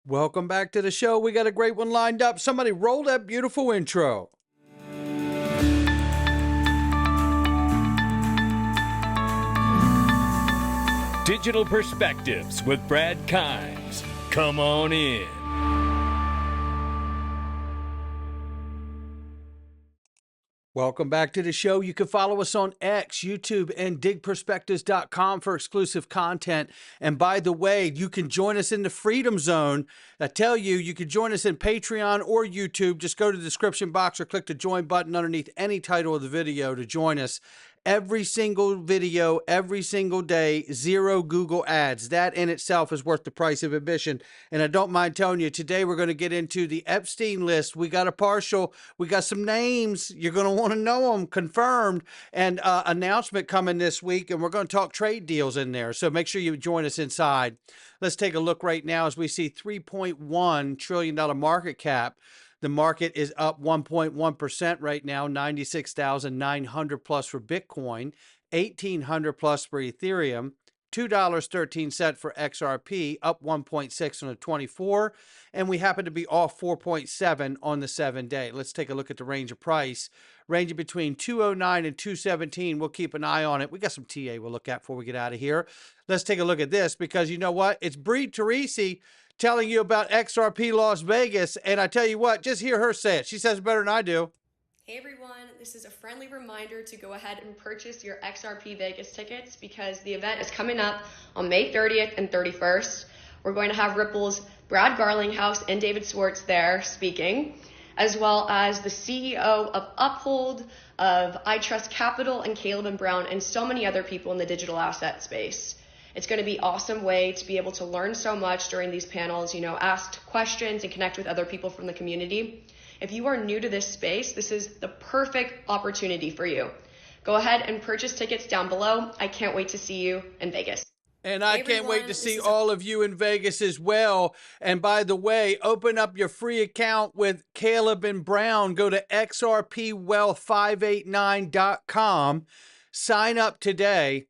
Welcome back to the show. We got a great one lined up. Somebody roll that beautiful intro. Digital Perspectives with Brad Kimes. Come on in. Welcome back to the show. You can follow us on X, YouTube, and digperspectives.com for exclusive content. And by the way, you can join us in the Freedom Zone. I tell you, you can join us in Patreon or YouTube. Just go to the description box or click the join button underneath any title of the video to join us. Every single video, every single day, 0 Google ads. That in itself is worth the price of admission. And I don't mind telling you, today we're going to get into the Epstein list. We got a partial, we got some names. You're going to want to know them, confirmed, and announcement coming this week. And we're going to talk trade deals in there. So make sure you join us inside. Let's take a look right now as we see $3.1 trillion market cap. The market is up 1.1% right now, 96,900 plus for Bitcoin, 1,800 plus for Ethereum, $2.13 for XRP, up 1.6 on the 24, and we happen to be off 4.7 on the 7-day. Let's take a look at the range of price, ranging between 209 and 217. We'll keep an eye on it. We got some TA we'll look at before we get out of here. Let's take a look at this because you know what? It's Bree Teresi telling you about XRP Las Vegas. And I tell you what, just hear her say it. She says it better than I do. Hey everyone, this is a friendly reminder to go ahead and purchase your XRP Vegas tickets because the event is coming up on May 30th and 31st. We're going to have Ripple's Brad Garlinghouse and David Swartz there speaking, as well as the CEO of Uphold, of iTrustCapital, and Caleb and Brown, and so many other people in the digital asset space. It's going to be an awesome way to be able to learn so much during these panels, ask questions and connect with other people from the community. If you are new to this space, this is the perfect opportunity for you. Go ahead and purchase tickets down below. I can't wait to see you in Vegas. And I can't wait to see all of you in Vegas as well. And by the way, open up your free account with Caleb and Brown. Go to xrpwealth589.com. Sign up today.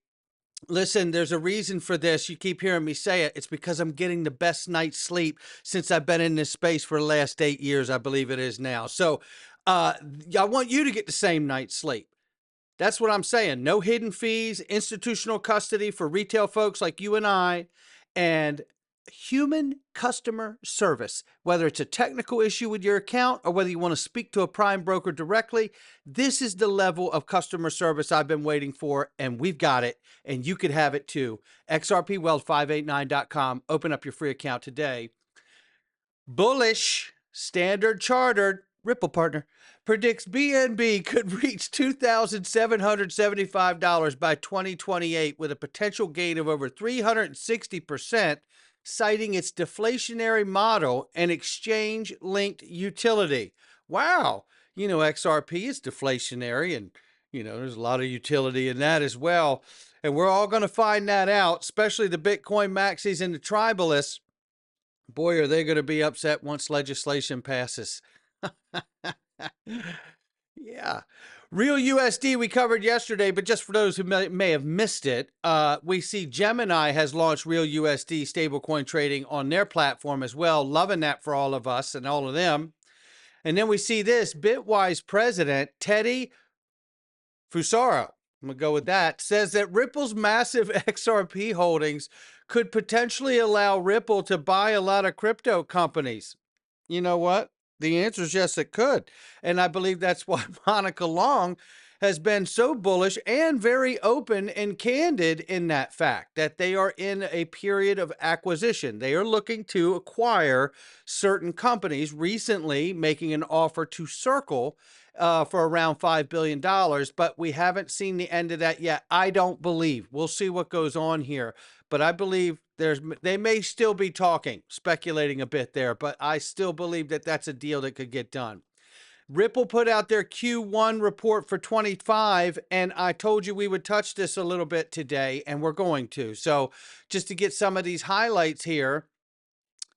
Listen, there's a reason for this. You keep hearing me say it. It's because I'm getting the best night's sleep since I've been in this space for the last 8 years, I believe it is now. So I want you to get the same night's sleep. That's what I'm saying. No hidden fees, institutional custody for retail folks like you and I, and human customer service. Whether it's a technical issue with your account or whether you want to speak to a prime broker directly, this is the level of customer service I've been waiting for, and we've got it, and you could have it too. xrpwealth589.com. Open up your free account today. Bullish, Standard Chartered, Ripple partner, predicts BNB could reach $2,775 by 2028 with a potential gain of over 360%, citing its deflationary model and exchange-linked utility. Wow. XRP is deflationary, and, there's a lot of utility in that as well. And we're all going to find that out, especially the Bitcoin maxis and the tribalists. Boy, are they going to be upset once legislation passes. Yeah. Real USD we covered yesterday, but just for those who may have missed it, we see Gemini has launched Real USD stablecoin trading on their platform as well. Loving that for all of us and all of them. And then we see this, Bitwise president, Teddy Fusaro, I'm going to go with that, says that Ripple's massive XRP holdings could potentially allow Ripple to buy a lot of crypto companies. You know what? The answer is yes, it could. And I believe that's why Monica Long has been so bullish and very open and candid in that fact that they are in a period of acquisition. They are looking to acquire certain companies, recently making an offer to Circle for around $5 billion, but we haven't seen the end of that yet. I don't believe. We'll see what goes on here. But I believe they may still be talking, speculating a bit there, but I still believe that that's a deal that could get done. Ripple put out their Q1 report for 25, and I told you we would touch this a little bit today, and we're going to. So just to get some of these highlights here,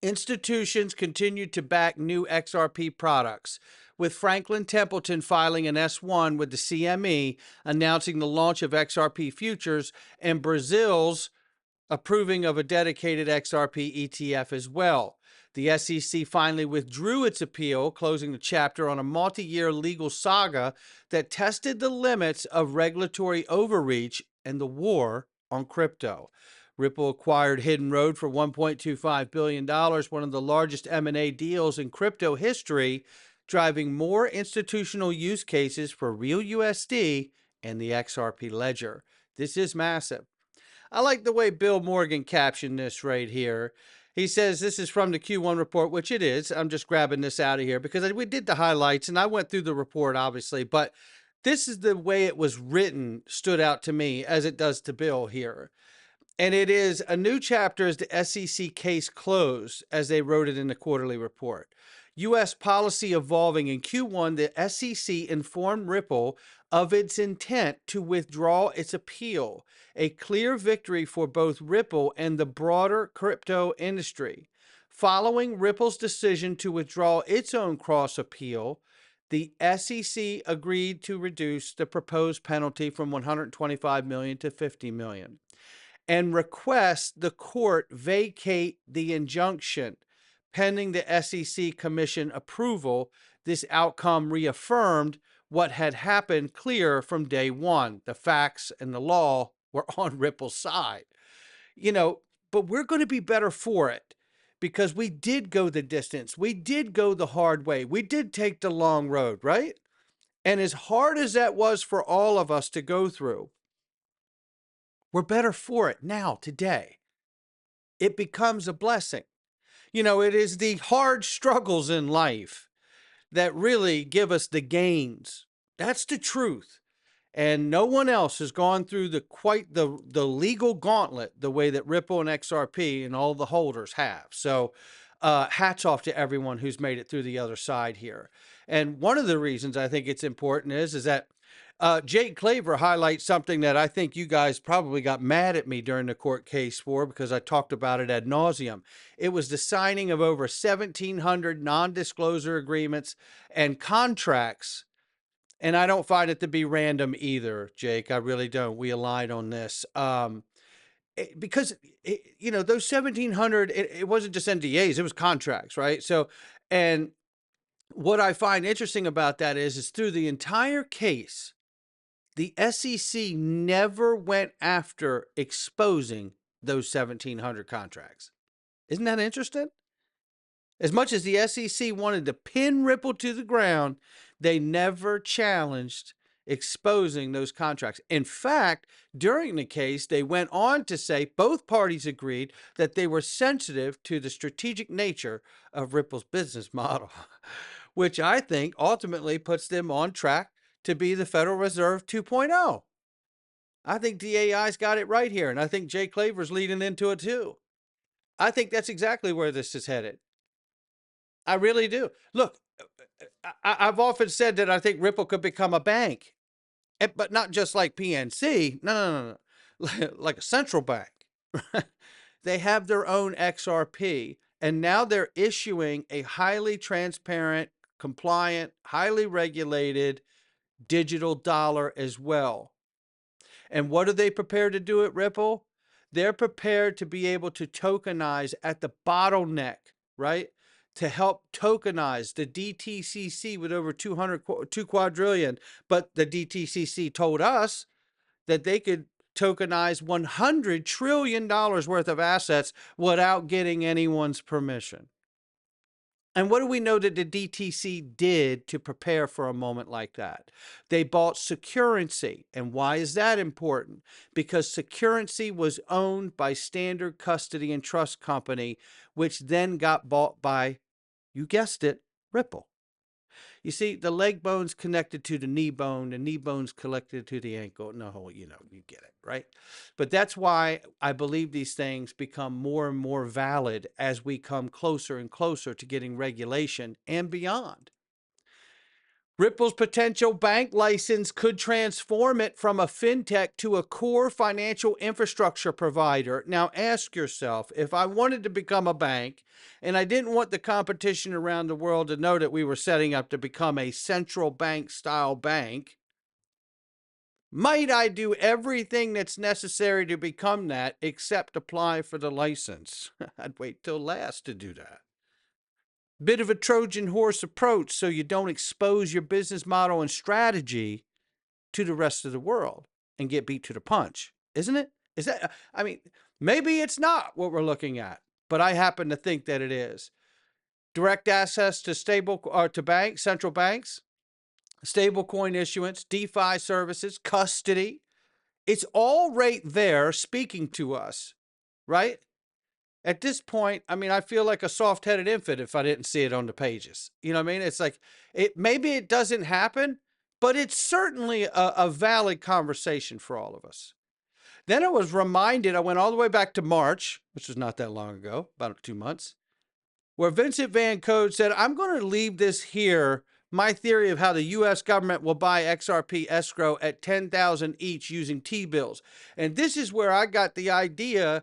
institutions continue to back new XRP products, with Franklin Templeton filing an S1 with the CME announcing the launch of XRP futures, and Brazil's approving of a dedicated XRP ETF as well. The SEC finally withdrew its appeal, closing the chapter on a multi-year legal saga that tested the limits of regulatory overreach and the war on crypto. Ripple acquired Hidden Road for $1.25 billion, one of the largest M&A deals in crypto history, driving more institutional use cases for real USD and the XRP ledger. This is massive. I like the way Bill Morgan captioned this right here. He says this is from the Q1 report, which it is. I'm just grabbing this out of here because we did the highlights and I went through the report, obviously, but this is the way it was written, stood out to me as it does to Bill here. And it is a new chapter as the SEC case closed, as they wrote it in the quarterly report. U.S. policy evolving in Q1, the SEC informed Ripple of its intent to withdraw its appeal, a clear victory for both Ripple and the broader crypto industry. Following Ripple's decision to withdraw its own cross appeal, the SEC agreed to reduce the proposed penalty from $125 million to $50 million and request the court vacate the injunction. Pending the SEC Commission approval, this outcome reaffirmed what had happened clear from day one. The facts and the law were on Ripple's side. But we're going to be better for it because we did go the distance. We did go the hard way. We did take the long road, right? And as hard as that was for all of us to go through, we're better for it now, today. It becomes a blessing. It is the hard struggles in life that really give us the gains. That's the truth. And no one else has gone through the legal gauntlet the way that Ripple and XRP and all the holders have. So hats off to everyone who's made it through the other side here. And one of the reasons I think it's important is that Jake Claver highlights something that I think you guys probably got mad at me during the court case for because I talked about it ad nauseum. It was the signing of over 1,700 non-disclosure agreements and contracts. And I don't find it to be random either, Jake. I really don't. We aligned on this. Because, those 1,700, it wasn't just NDAs, it was contracts, right? So, and what I find interesting about that is through the entire case, the SEC never went after exposing those 1,700 contracts. Isn't that interesting? As much as the SEC wanted to pin Ripple to the ground, they never challenged exposing those contracts. In fact, during the case, they went on to say both parties agreed that they were sensitive to the strategic nature of Ripple's business model, which I think ultimately puts them on track to be the Federal Reserve 2.0. I think DAI's got it right here, and I think Jay Claver's leading into it too. I think that's exactly where this is headed. I really do. Look, I've often said that I think Ripple could become a bank, but not just like PNC. No. Like a central bank. They have their own XRP, and now they're issuing a highly transparent, compliant, highly regulated digital dollar as well. And what are they prepared to do at Ripple? They're prepared to be able to tokenize at the bottleneck, right? To help tokenize the DTCC with over 2 quadrillion. But the DTCC told us that they could tokenize $100 trillion worth of assets without getting anyone's permission. And what do we know that the DTC did to prepare for a moment like that? They bought Securrency. And why is that important? Because Securrency was owned by Standard Custody and Trust Company, which then got bought by, you guessed it, Ripple. You see, the leg bone's connected to the knee bone's connected to the ankle. No, you get it, right? But that's why I believe these things become more and more valid as we come closer and closer to getting regulation and beyond. Ripple's potential bank license could transform it from a fintech to a core financial infrastructure provider. Now ask yourself, if I wanted to become a bank and I didn't want the competition around the world to know that we were setting up to become a central bank style bank, Might I do everything that's necessary to become that except apply for the license? I'd wait till last to do that. Bit of a Trojan horse approach so you don't expose your business model and strategy to the rest of the world and get beat to the punch, isn't it? Is that, I mean, maybe it's not what we're looking at, but I happen to think that it is. Direct access to central banks, stablecoin issuance, DeFi services, custody. It's all right there speaking to us, right? At this point, I mean, I feel like a soft-headed infant if I didn't see it on the pages. You know what I mean? It's like, maybe it doesn't happen, but it's certainly a valid conversation for all of us. Then I was reminded, I went all the way back to March, which was not that long ago, about 2 months, where Vincent Van Code said, I'm going to leave this here, my theory of how the U.S. government will buy XRP escrow at 10,000 each using T-bills. And this is where I got the idea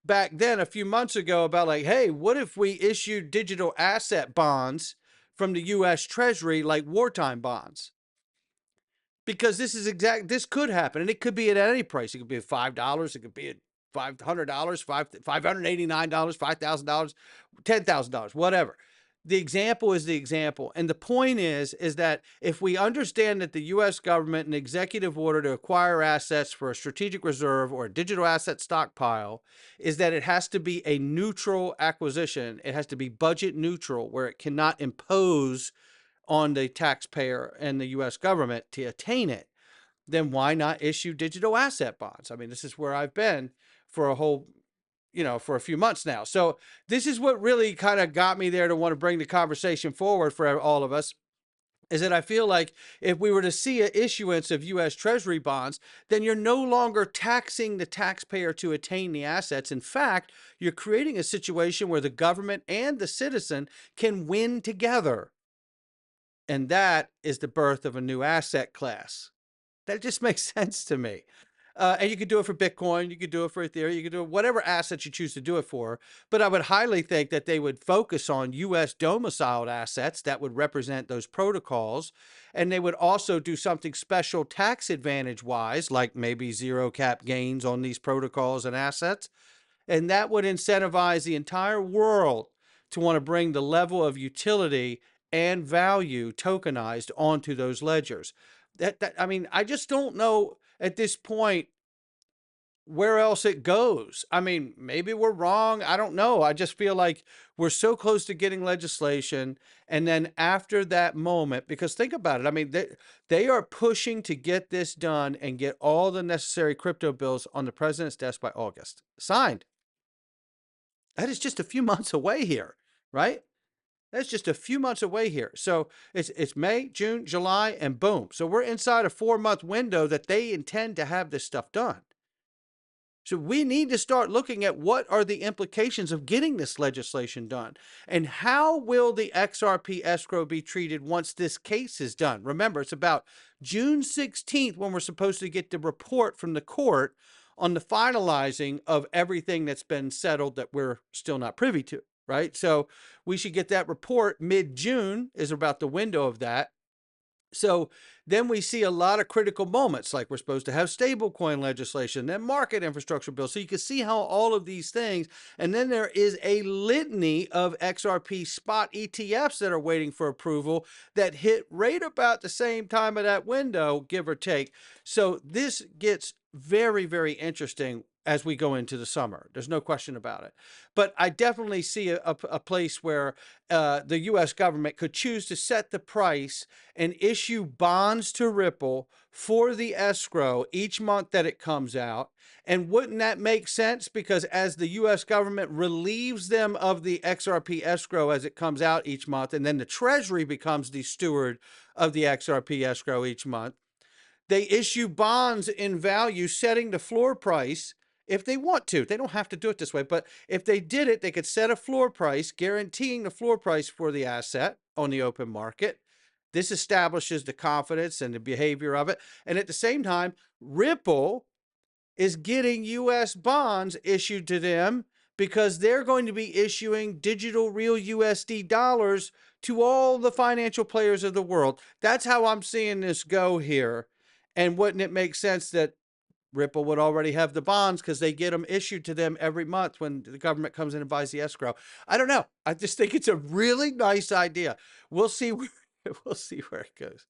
back then a few months ago about like, hey, what if we issued digital asset bonds from the U.S. Treasury like wartime bonds? Because this could happen, and it could be at any price. It could be at $5, it could be at $500, $589, $5,000, $10,000, whatever. The example is the example. And the point is that if we understand that the U.S. government, an executive order to acquire assets for a strategic reserve or a digital asset stockpile, is that it has to be a neutral acquisition. It has to be budget neutral, where it cannot impose on the taxpayer and the U.S. government to attain it, then why not issue digital asset bonds? I mean, this is where I've been for for a few months now. So this is what really kind of got me there to want to bring the conversation forward for all of us, is that I feel like if we were to see an issuance of U.S. Treasury bonds, then you're no longer taxing the taxpayer to attain the assets. In fact, you're creating a situation where the government and the citizen can win together. And that is the birth of a new asset class. That just makes sense to me. And you could do it for Bitcoin, you could do it for Ethereum, you could do it whatever assets you choose to do it for. But I would highly think that they would focus on U.S. domiciled assets that would represent those protocols. And they would also do something special tax advantage wise, like maybe zero cap gains on these protocols and assets. And that would incentivize the entire world to want to bring the level of utility and value tokenized onto those ledgers. I mean, I just don't know at this point where else it goes. I mean, maybe we're wrong. I don't know. I just feel like we're so close to getting legislation. And then after that moment, because think about it, I mean, they are pushing to get this done and get all the necessary crypto bills on the president's desk by August. Signed. That is just a few months away here, right? That's just a few months away here. So it's May, June, July, and boom. So we're inside a 4-month window that they intend to have this stuff done. So we need to start looking at what are the implications of getting this legislation done, and how will the XRP escrow be treated once this case is done. Remember, it's about June 16th when we're supposed to get the report from the court on the finalizing of everything that's been settled that we're still not privy to. Right? So we should get that report mid-June is about the window of that. So then we see a lot of critical moments, like we're supposed to have stablecoin legislation, then market infrastructure bill. So you can see how all of these things, and then there is a litany of XRP spot ETFs that are waiting for approval that hit right about the same time of that window, give or take. So this gets very, very interesting as we go into the summer. There's no question about it. But I definitely see a place where the U.S. government could choose to set the price and issue bonds to Ripple for the escrow each month that it comes out. And wouldn't that make sense? Because as the U.S. government relieves them of the XRP escrow as it comes out each month, and then the Treasury becomes the steward of the XRP escrow each month, they issue bonds in value setting the floor price. If they want to, they don't have to do it this way, but if they did it, they could set a floor price, guaranteeing the floor price for the asset on the open market. This establishes the confidence and the behavior of it. And at the same time, Ripple is getting U.S. bonds issued to them because they're going to be issuing digital real USD dollars to all the financial players of the world. That's how I'm seeing this go here. And wouldn't it make sense that Ripple would already have the bonds because they get them issued to them every month when the government comes in and buys the escrow? I don't know. I just think it's a really nice idea. We'll see. We'll see where it goes.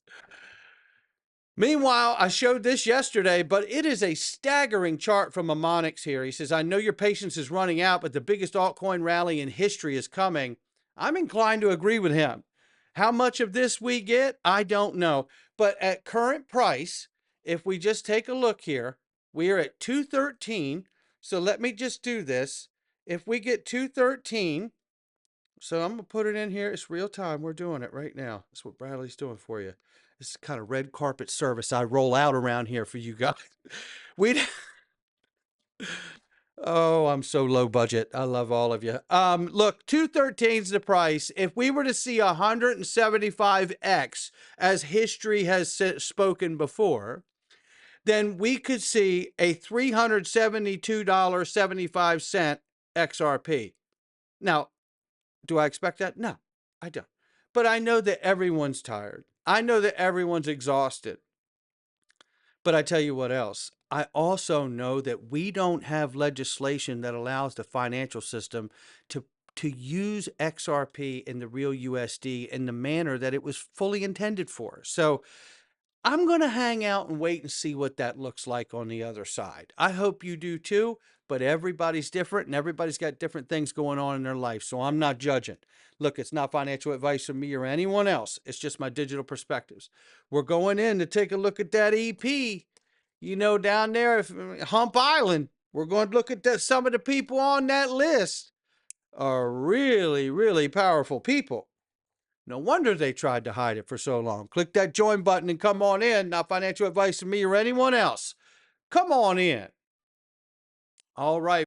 Meanwhile, I showed this yesterday, but it is a staggering chart from Amonix here. He says, I know your patience is running out, but the biggest altcoin rally in history is coming. I'm inclined to agree with him. How much of this we get, I don't know. But at current price, if we just take a look here, we are at 213. So let me just do this. If we get 213, so I'm going to put it in here. It's real time. We're doing it right now. That's what Bradley's doing for you. This is kind of red carpet service I roll out around here for you guys. We'd Oh, I'm so low budget. I love all of you. Look, 213 is the price. If we were to see 175x, as history has spoken before, then we could see a $372.75 XRP. Now, do I expect that? No, I don't. But I know that everyone's tired. I know that everyone's exhausted. But I tell you what else. I also know that we don't have legislation that allows the financial system to use XRP in the real USD in the manner that it was fully intended for. So I'm going to hang out and wait and see what that looks like on the other side. I hope you do too, but everybody's different and everybody's got different things going on in their life, so I'm not judging. Look, it's not financial advice from me or anyone else. It's just my digital perspectives. We're going in to take a look at that EP, down there, Hump Island. We're going to look at some of the people on that list are really, really powerful people. No wonder they tried to hide it for so long. Click that join button and come on in. Not financial advice from me or anyone else. Come on in. All right.